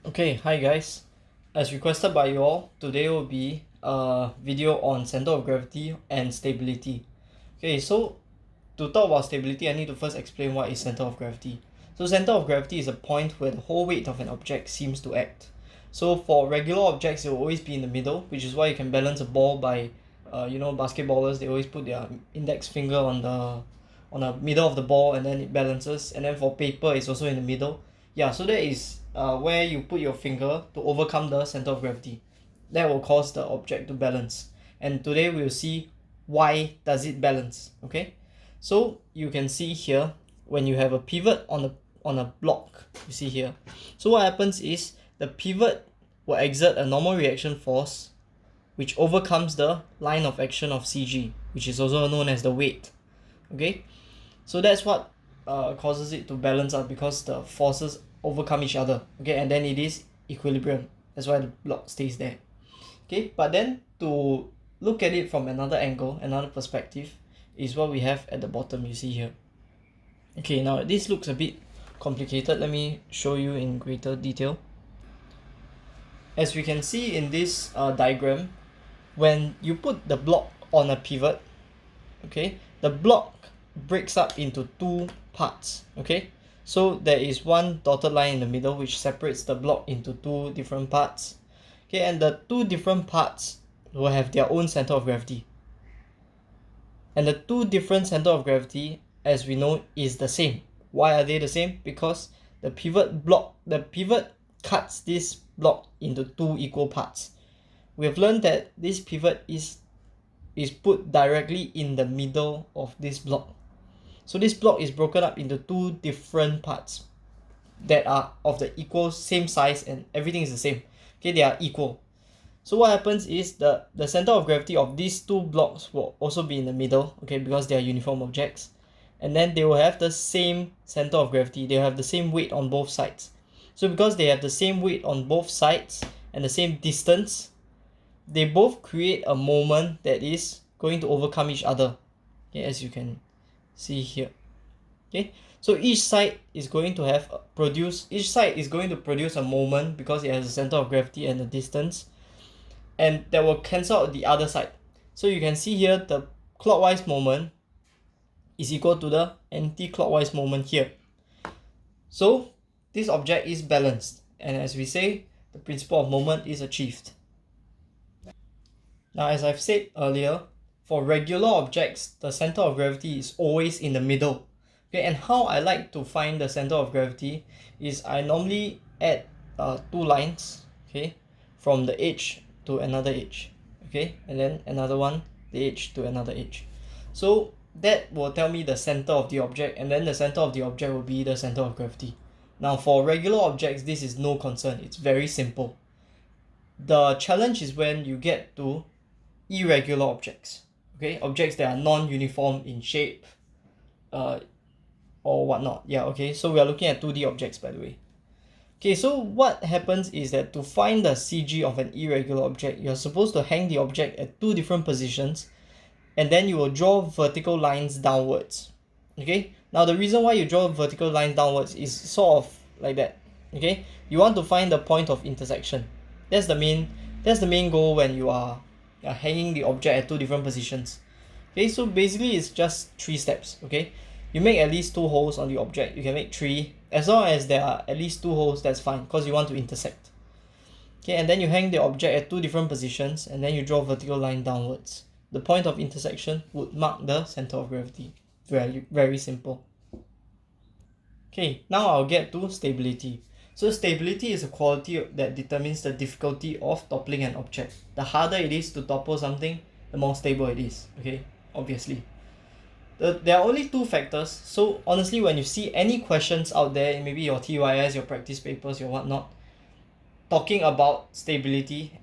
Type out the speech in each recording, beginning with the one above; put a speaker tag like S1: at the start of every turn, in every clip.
S1: Okay, hi guys. As requested by you all, today will be a video on center of gravity and stability. Okay, so to talk about stability, I need to first explain what is center of gravity. So center of gravity is a point where the whole weight of an object seems to act. So for regular objects, it will always be in the middle, which is why you can balance a ball by, basketballers, they always put their index finger on the middle of the ball and then it balances. And then for paper, it's also in the middle. Yeah, so that is where you put your finger to overcome the center of gravity. That will cause the object to balance. And today we'll see why does it balance. Okay, so you can see here when you have a pivot on a block, you see here. So what happens is the pivot will exert a normal reaction force which overcomes the line of action of CG, which is also known as the weight. Okay, so that's what causes it to balance out, because the forces overcome each other. Okay, and then it is equilibrium. That's why the block stays there. Okay, but then to look at it from another angle, another perspective, is what we have at the bottom, you see here. Okay, now this looks a bit complicated. Let me show you in greater detail. As we can see in this diagram, when you put the block on a pivot, okay, the block breaks up into two parts. Okay, so there is one dotted line in the middle which separates the block into two different parts. Okay, and the two different parts will have their own center of gravity, and the two different center of gravity, as we know, is the same. Why are they the same? Because the pivot cuts this block into two equal parts. We have learned that this pivot is put directly in the middle of this block. So this block is broken up into two different parts that are of the equal same size, and everything is the same. Okay, they are equal. So what happens is the center of gravity of these two blocks will also be in the middle, okay, because they are uniform objects. And then they will have the same center of gravity. They will have the same weight on both sides. So because they have the same weight on both sides and the same distance, they both create a moment that is going to overcome each other. Okay, as you can see here. Okay, so each side is going to produce a moment because it has a center of gravity and a distance, and that will cancel out the other side. So you can see here the clockwise moment is equal to the anti-clockwise moment here. So this object is balanced, and as we say, the principle of moment is achieved. Now, as I've said earlier, for regular objects, the center of gravity is always in the middle. Okay, and how I like to find the center of gravity is I normally add two lines, okay, from the edge to another edge, okay, and then another one, the edge to another edge. So that will tell me the center of the object, and then the center of the object will be the center of gravity. Now, for regular objects, this is no concern. It's very simple. The challenge is when you get to irregular objects, okay, objects that are non-uniform in shape or whatnot. Yeah, okay, so we are looking at 2D objects, by the way. Okay, so what happens is that to find the CG of an irregular object, you're supposed to hang the object at two different positions, and then you will draw vertical lines downwards. Okay, now the reason why you draw vertical lines downwards is sort of like that. Okay, you want to find the point of intersection. That's the main goal when you are hanging the object at two different positions. Okay, so basically it's just three steps. Okay, you make at least two holes on the object. You can make three, as long as there are at least two holes, that's fine, because you want to intersect. Okay, and then you hang the object at two different positions, and then you draw a vertical line downwards. The point of intersection would mark the center of gravity. Very, very simple. Okay, now I'll get to stability. So stability is a quality that determines the difficulty of toppling an object. The harder it is to topple something, the more stable it is. Okay, obviously. There are only two factors. So honestly, when you see any questions out there, maybe your TYS, your practice papers, your whatnot, talking about stability,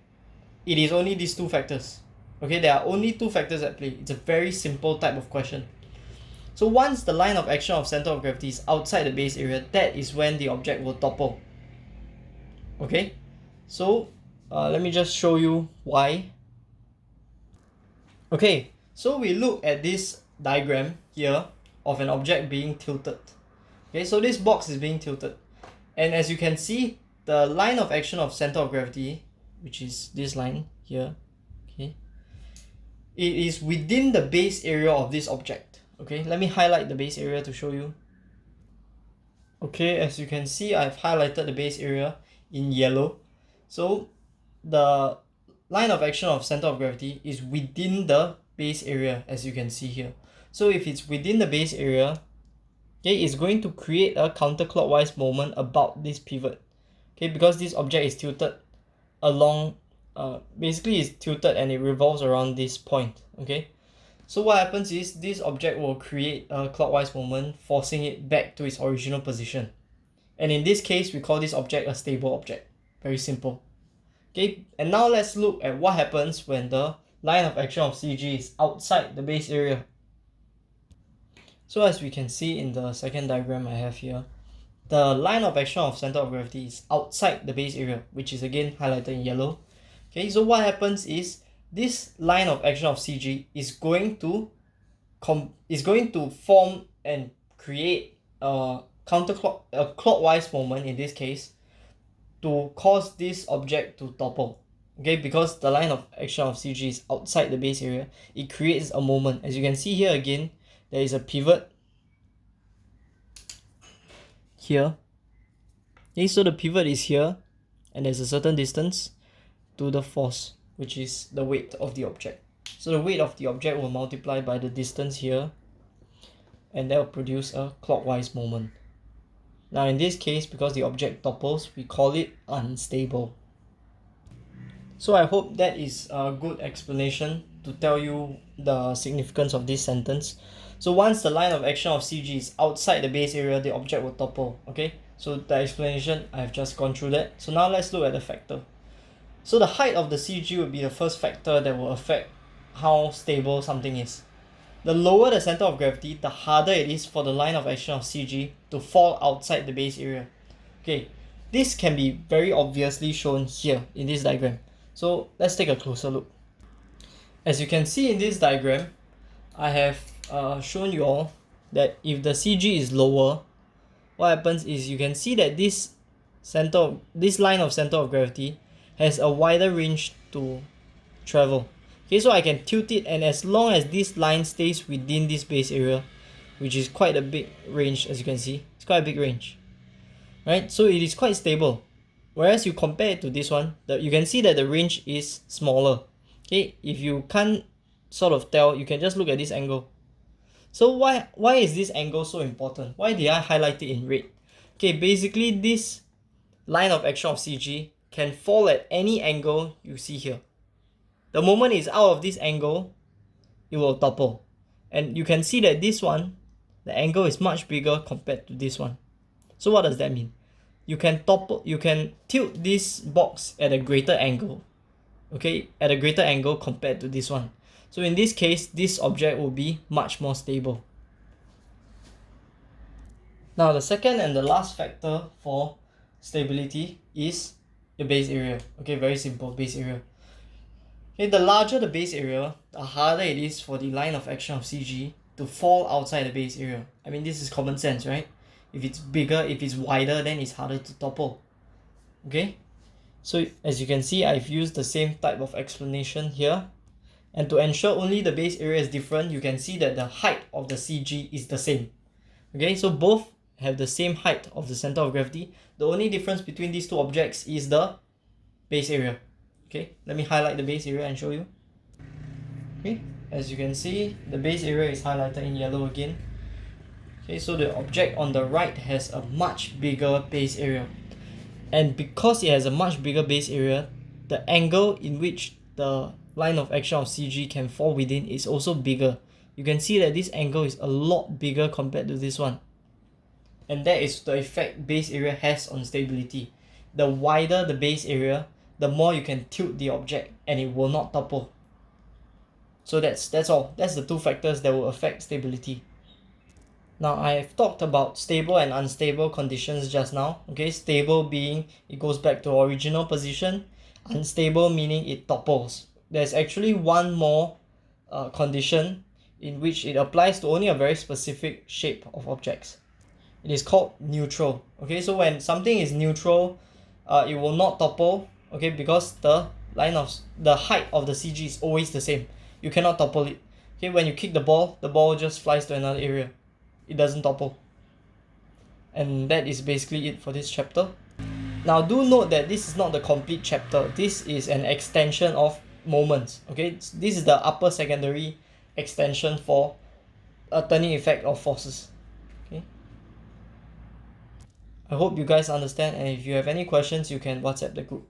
S1: it is only these two factors. Okay, there are only two factors at play. It's a very simple type of question. So once the line of action of center of gravity is outside the base area, that is when the object will topple. Okay, so let me just show you why. Okay, so we look at this diagram here of an object being tilted. Okay, so this box is being tilted, and as you can see, the line of action of center of gravity, which is this line here, okay, it is within the base area of this object. Okay, let me highlight the base area to show you. Okay, as you can see, I've highlighted the base area in yellow. So the line of action of center of gravity is within the base area, as you can see here. So if it's within the base area, okay, it's going to create a counterclockwise moment about this pivot. Okay, because this object is tilted along, basically it's tilted and it revolves around this point. Okay, so what happens is this object will create a clockwise moment, forcing it back to its original position. And in this case, we call this object a stable object. Very simple. Okay, and now let's look at what happens when the line of action of CG is outside the base area. So as we can see in the second diagram I have here, the line of action of center of gravity is outside the base area, which is again highlighted in yellow. Okay, so what happens is this line of action of CG is going to form and create a clockwise moment in this case to cause this object to topple. Okay, because the line of action of CG is outside the base area, it creates a moment. As you can see here again, there is a pivot here. Okay, so the pivot is here and there's a certain distance to the force, which is the weight of the object. So the weight of the object will multiply by the distance here, and that will produce a clockwise moment. Now in this case, because the object topples, we call it unstable. So I hope that is a good explanation to tell you the significance of this sentence. So once the line of action of CG is outside the base area, the object will topple. Okay, so the explanation, I've just gone through that. So now let's look at the factor. So the height of the CG will be the first factor that will affect how stable something is. The lower the center of gravity, the harder it is for the line of action of CG to fall outside the base area. Okay, this can be very obviously shown here in this diagram. So let's take a closer look. As you can see in this diagram, I have shown you all that if the CG is lower, what happens is you can see that this line of center of gravity has a wider range to travel. Okay, so I can tilt it, and as long as this line stays within this base area, which is quite a big range, as you can see, it's quite a big range, right? So it is quite stable. Whereas you compare it to this one, you can see that the range is smaller. Okay, if you can't sort of tell, you can just look at this angle. So why is this angle so important? Why did I highlight it in red? Okay, basically this line of action of CG can fall at any angle you see here. The moment it's out of this angle, it will topple. And you can see that this one, the angle is much bigger compared to this one. So what does that mean? You can tilt this box at a greater angle. Okay, at a greater angle compared to this one. So in this case, this object will be much more stable. Now the second and the last factor for stability is the base area. Okay, very simple, base area. Okay, the larger the base area, the harder it is for the line of action of CG to fall outside the base area. I mean, this is common sense, right? If it's bigger, if it's wider, then it's harder to topple. Okay, so as you can see, I've used the same type of explanation here. And to ensure only the base area is different, you can see that the height of the CG is the same. Okay, so both have the same height of the center of gravity. The only difference between these two objects is the base area. Okay, let me highlight the base area and show you. Okay, as you can see, the base area is highlighted in yellow again. Okay, so the object on the right has a much bigger base area. And because it has a much bigger base area, the angle in which the line of action of CG can fall within is also bigger. You can see that this angle is a lot bigger compared to this one. And that is the effect base area has on stability. The wider the base area, the more you can tilt the object and it will not topple. So that's all. That's the two factors that will affect stability. Now I've talked about stable and unstable conditions just now. Okay, stable being it goes back to original position, unstable meaning it topples. There's actually one more condition in which it applies to only a very specific shape of objects. It is called neutral. Okay, so when something is neutral, it will not topple, okay, because the height of the CG is always the same. You cannot topple it. Okay, when you kick the ball just flies to another area. It doesn't topple. And that is basically it for this chapter. Now do note that this is not the complete chapter. This is an extension of moments. Okay, this is the upper secondary extension for a turning effect of forces. Okay, I hope you guys understand, and if you have any questions you can WhatsApp the group.